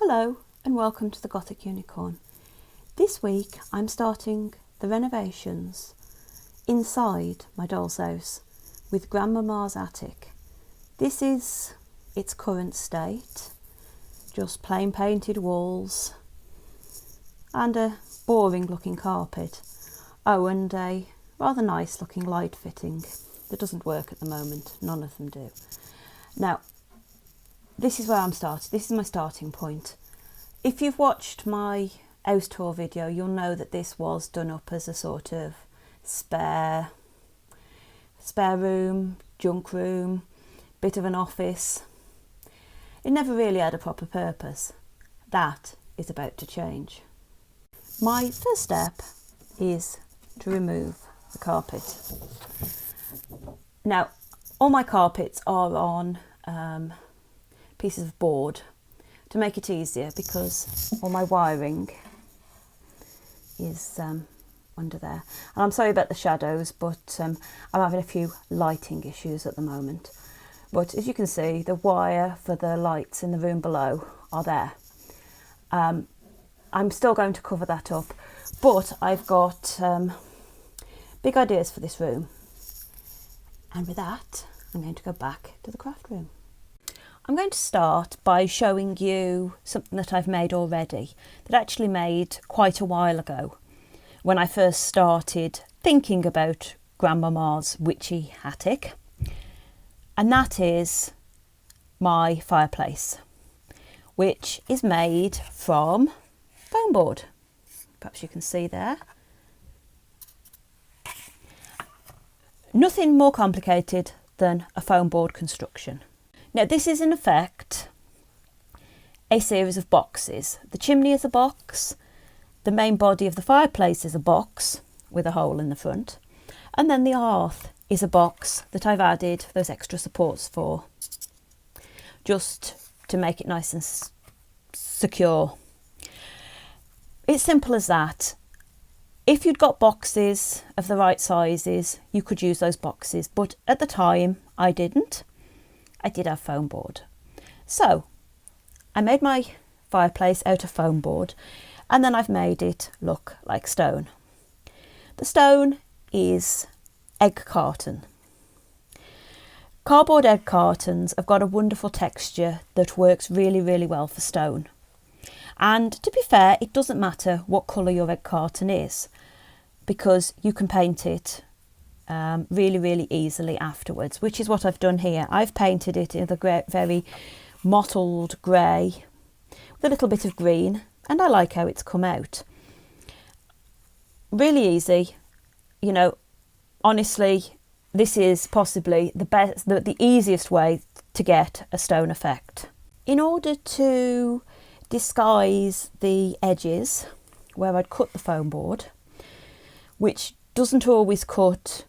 Hello and welcome to the Gothic Unicorn. This week I'm starting the renovations inside my doll's house with Grandmama's attic. This is its current state, just plain painted walls and a boring looking carpet. Oh, and a rather nice looking light fitting that doesn't work at the moment. None of them do. Now, this is where I'm starting. This is my starting point. If you've watched my house tour video, you'll know that this was done up as a sort of spare room, junk room, bit of an office. It never really had a proper purpose. That is about to change. My first step is to remove the carpet. Now, all my carpets are on pieces of board to make it easier because all my wiring is under there. And I'm sorry about the shadows, but I'm having a few lighting issues at the moment. But as you can see, the wire for the lights in the room below are there. I'm still going to cover that up, but I've got big ideas for this room. And with that, I'm going to go back to the craft room. I'm going to start by showing you something that I've made already, that I actually made quite a while ago when I first started thinking about Grandmama's witchy attic. And that is my fireplace, which is made from foam board. Perhaps you can see there. Nothing more complicated than a foam board construction. Now, this is in effect a series of boxes. The chimney is a box, the main body of the fireplace is a box with a hole in the front, and then the hearth is a box that I've added those extra supports for, just to make it nice and secure. It's simple as that. If you'd got boxes of the right sizes, you could use those boxes, but at the time I didn't. I did have foam board. So I made my fireplace out of foam board, and then I've made it look like stone. The stone is egg carton. Cardboard egg cartons have got a wonderful texture that works really, really well for stone. And to be fair, it doesn't matter what colour your egg carton is, because you can paint it really, really easily afterwards, which is what I've done here. I've painted it in the very mottled grey with a little bit of green, and I like how it's come out. Really easy, you know. Honestly, this is possibly the easiest way to get a stone effect. In order to disguise the edges where I'd cut the foam board, which doesn't always cut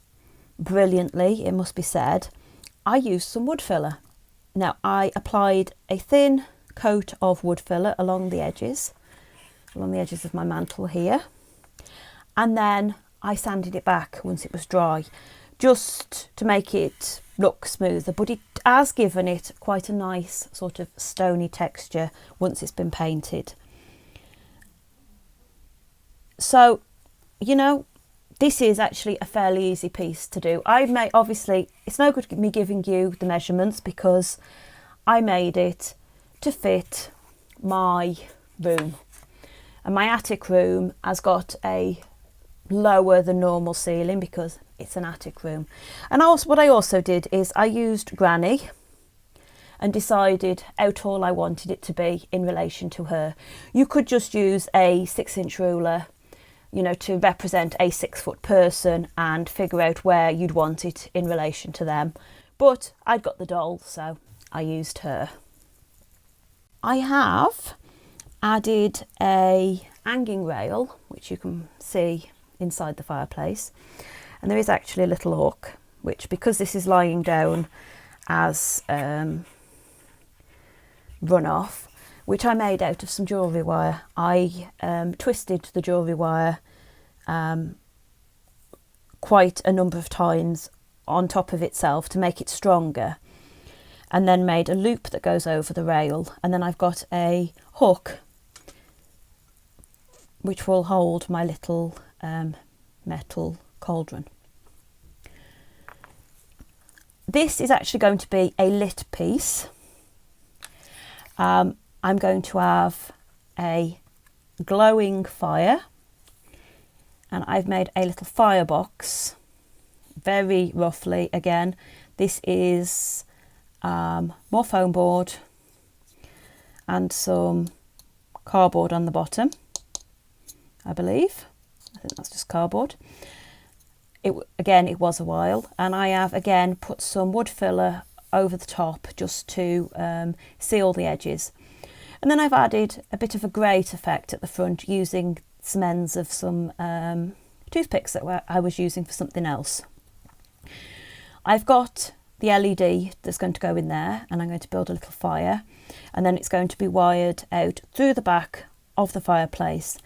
brilliantly, it must be said, I used some wood filler. Now, I applied a thin coat of wood filler along the edges of my mantle here, and then I sanded it back once it was dry, just to make it look smoother, but it has given it quite a nice sort of stony texture once it's been painted. So, you know, this is actually a fairly easy piece to do. Obviously, it's no good me giving you the measurements because I made it to fit my room. And my attic room has got a lower than normal ceiling because it's an attic room. And what I also did is I used Granny and decided how tall I wanted it to be in relation to her. You could just use a 6-inch ruler, you know, to represent a 6-foot person and figure out where you'd want it in relation to them. But I'd got the doll, so I used her. I have added a hanging rail, which you can see inside the fireplace. And there is actually a little hook, which, because this is lying down as runoff, which I made out of some jewellery wire. I twisted the jewellery wire quite a number of times on top of itself to make it stronger. and then made a loop that goes over the rail, and then I've got a hook which will hold my little metal cauldron. This is actually going to be a lit piece. I'm going to have a glowing fire, and I've made a little firebox very roughly. Again, this is more foam board and some cardboard on the bottom, I believe. I think that's just cardboard. It was a while, and I have again put some wood filler over the top just to seal the edges, and then I've added a bit of a grate effect at the front using some ends of some toothpicks that I was using for something else. I've got the LED that's going to go in there, and I'm going to build a little fire, and then it's going to be wired out through the back of the fireplace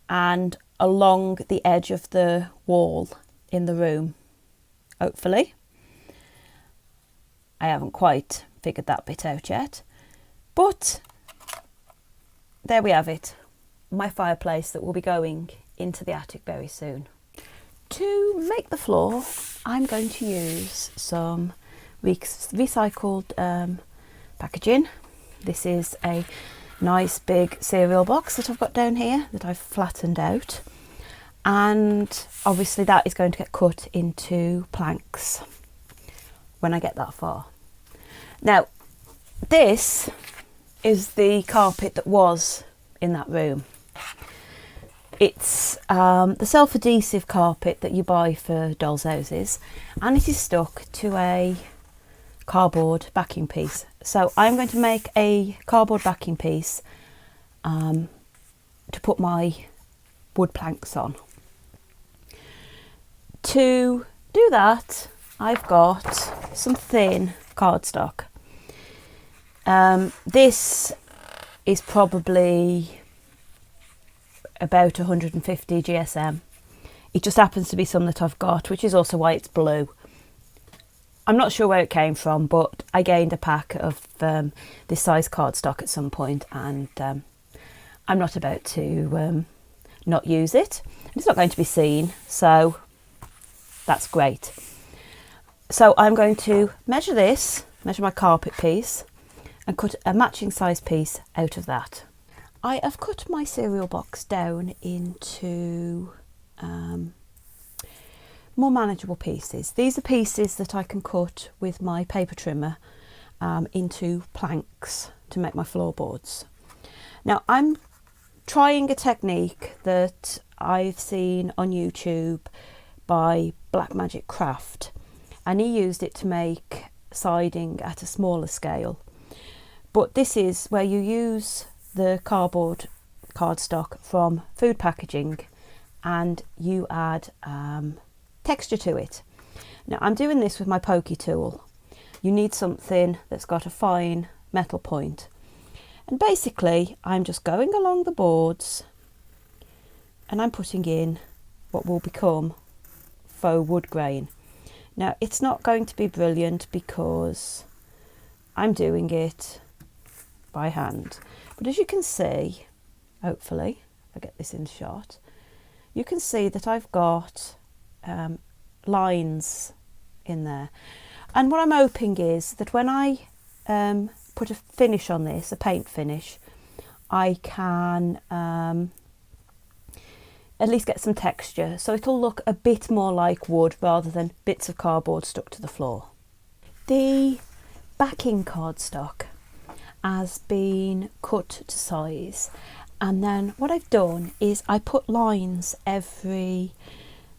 and along the edge of the wall in the room, hopefully. I haven't quite figured that bit out yet, but there we have it, my fireplace that will be going into the attic very soon. To make the floor, I'm going to use some recycled packaging. This is a nice big cereal box that I've got down here that I've flattened out, and obviously that is going to get cut into planks when I get that far. Now, this is the carpet that was in that room. It's the self-adhesive carpet that you buy for dolls' houses, and it is stuck to a cardboard backing piece. So I'm going to make a cardboard backing piece to put my wood planks on. To do that, I've got some thin cardstock. This is probably about 150 GSM. It just happens to be some that I've got, which is also why it's blue. I'm not sure where it came from, but I gained a pack of this size cardstock at some point, and I'm not about to not use it. It's not going to be seen, so that's great. So I'm going to measure my carpet piece, and cut a matching size piece out of that. I have cut my cereal box down into more manageable pieces. These are pieces that I can cut with my paper trimmer into planks to make my floorboards. Now I'm trying a technique that I've seen on YouTube by Black Magic Craft, and he used it to make siding at a smaller scale. But this is where you use the cardstock from food packaging and you add texture to it. Now I'm doing this with my pokey tool. You need something that's got a fine metal point, and basically I'm just going along the boards and I'm putting in what will become faux wood grain. Now it's not going to be brilliant because I'm doing it by hand, but as you can see, hopefully if I get this in shot, you can see that I've got lines in there, and what I'm hoping is that when I put a finish on this, a paint finish, I can at least get some texture, so it'll look a bit more like wood rather than bits of cardboard stuck to the floor. The backing cardstock has been cut to size, and then what I've done is I put lines every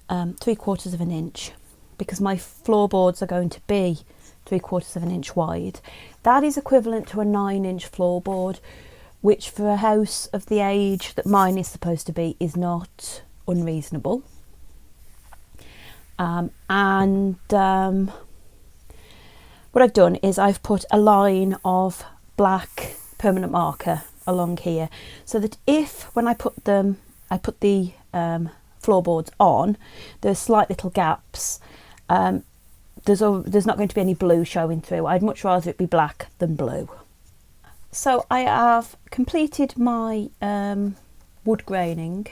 3/4 of an inch, because my floorboards are going to be 3/4 of an inch wide. That is equivalent to a 9-inch floorboard, which for a house of the age that mine is supposed to be is not unreasonable. What I've done is I've put a line of black permanent marker along here, so that if when I put the floorboards on, there's slight little gaps, there's not going to be any blue showing through. I'd much rather it be black than blue. So I have completed my wood graining.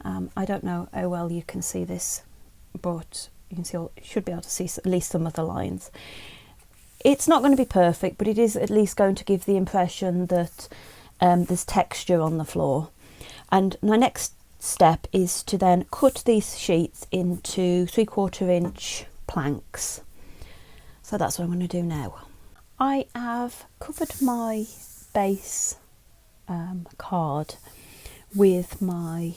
I don't know how well you can see this, but you can see, you should be able to see at least some of the lines. It's not going to be perfect, but it is at least going to give the impression that there's texture on the floor. And my next step is to then cut these sheets into 3/4 inch planks. So that's what I'm going to do now. I have covered my base card with my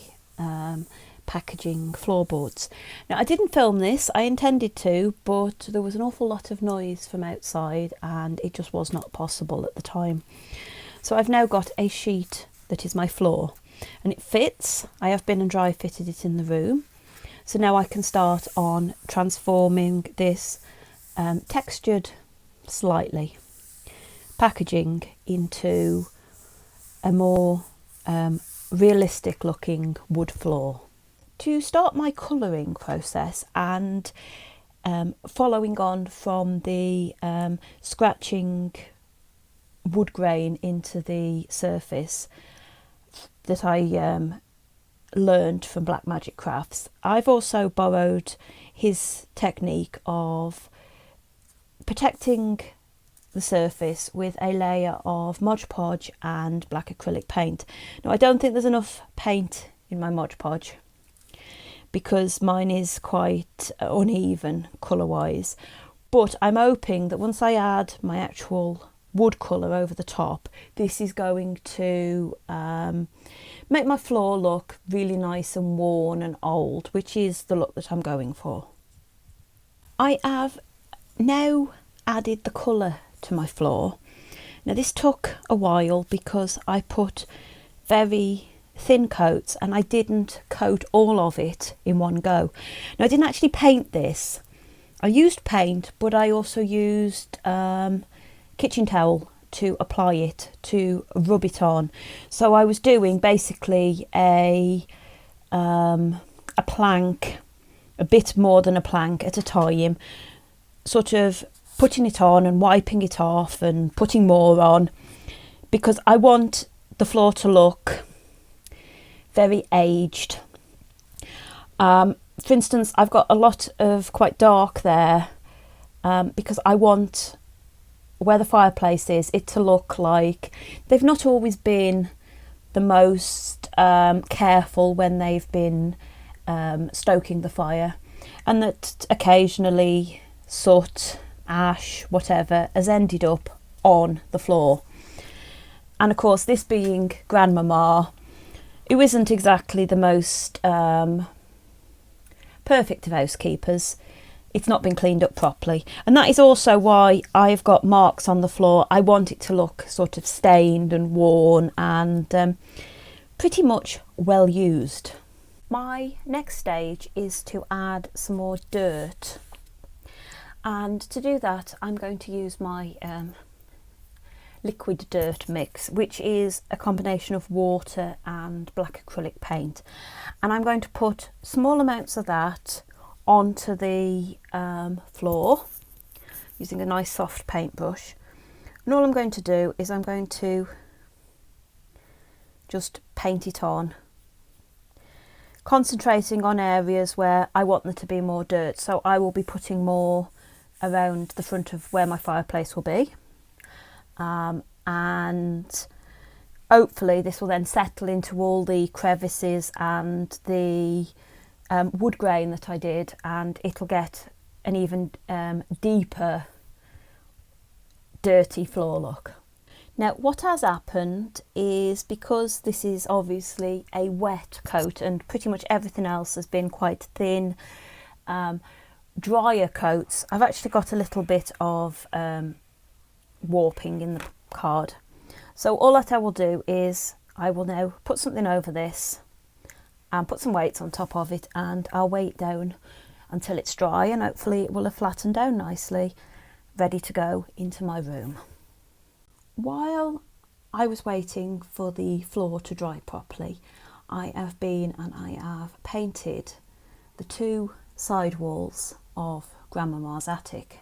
packaging floorboards. Now I didn't film this, I intended to, but there was an awful lot of noise from outside and it just was not possible at the time. So I've now got a sheet that is my floor and it fits. I have bin and dry fitted it in the room. So now I can start on transforming this textured slightly packaging into a more realistic looking wood floor. To start my colouring process and following on from the scratching wood grain into the surface that I learned from Black Magic Crafts, I've also borrowed his technique of protecting the surface with a layer of Mod Podge and black acrylic paint. Now I don't think there's enough paint in my Mod Podge because mine is quite uneven colour wise, but I'm hoping that once I add my actual wood colour over the top, this is going to make my floor look really nice and worn and old, which is the look that I'm going for. I have now added the colour to my floor. Now this took a while because I put very thin coats and I didn't coat all of it in one go. Now I didn't actually paint this. I used paint, but I also used kitchen towel to apply it, to rub it on. So I was doing basically a plank, a bit more than a plank at a time, sort of putting it on and wiping it off and putting more on, because I want the floor to look very aged. For instance, I've got a lot of quite dark there because I want where the fireplace is it to look like they've not always been the most careful when they've been stoking the fire, and that occasionally soot, ash, whatever has ended up on the floor. And of course, this being Grandmama, who isn't exactly the most perfect of housekeepers, it's not been cleaned up properly, and that is also why I've got marks on the floor. I want it to look sort of stained and worn and pretty much well used. My next stage is to add some more dirt, and to do that I'm going to use my liquid dirt mix, which is a combination of water and black acrylic paint, and I'm going to put small amounts of that onto the floor using a nice soft paintbrush. And all I'm going to do is I'm going to just paint it on, concentrating on areas where I want there to be more dirt. So I will be putting more around the front of where my fireplace will be, and hopefully this will then settle into all the crevices and the wood grain that I did, and it'll get an even deeper dirty floor look. Now what has happened is, because this is obviously a wet coat and pretty much everything else has been quite thin, drier coats, I've actually got a little bit of warping in the card. So all that I will do is I will now put something over this and put some weights on top of it, and I'll weigh it down until it's dry, and hopefully it will have flattened down nicely, ready to go into my room. While I was waiting for the floor to dry properly, I have painted the two side walls of grandmama's attic.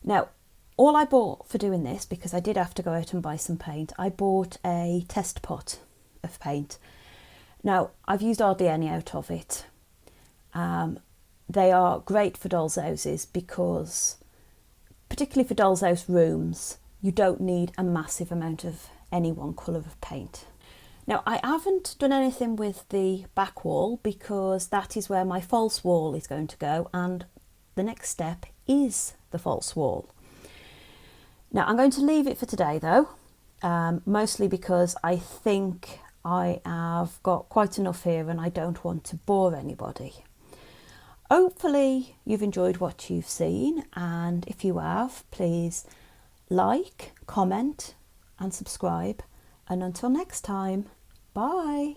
Now, all I bought for doing this, because I did have to go out and buy some paint, I bought a test pot of paint. Now, I've used hardly any out of it. They are great for dolls' houses because, particularly for dolls' house rooms, you don't need a massive amount of any one colour of paint. Now, I haven't done anything with the back wall because that is where my false wall is going to go, and the next step is the false wall. Now, I'm going to leave it for today though, mostly because I think I have got quite enough here and I don't want to bore anybody. Hopefully you've enjoyed what you've seen, and if you have, please like, comment and subscribe, and until next time, bye.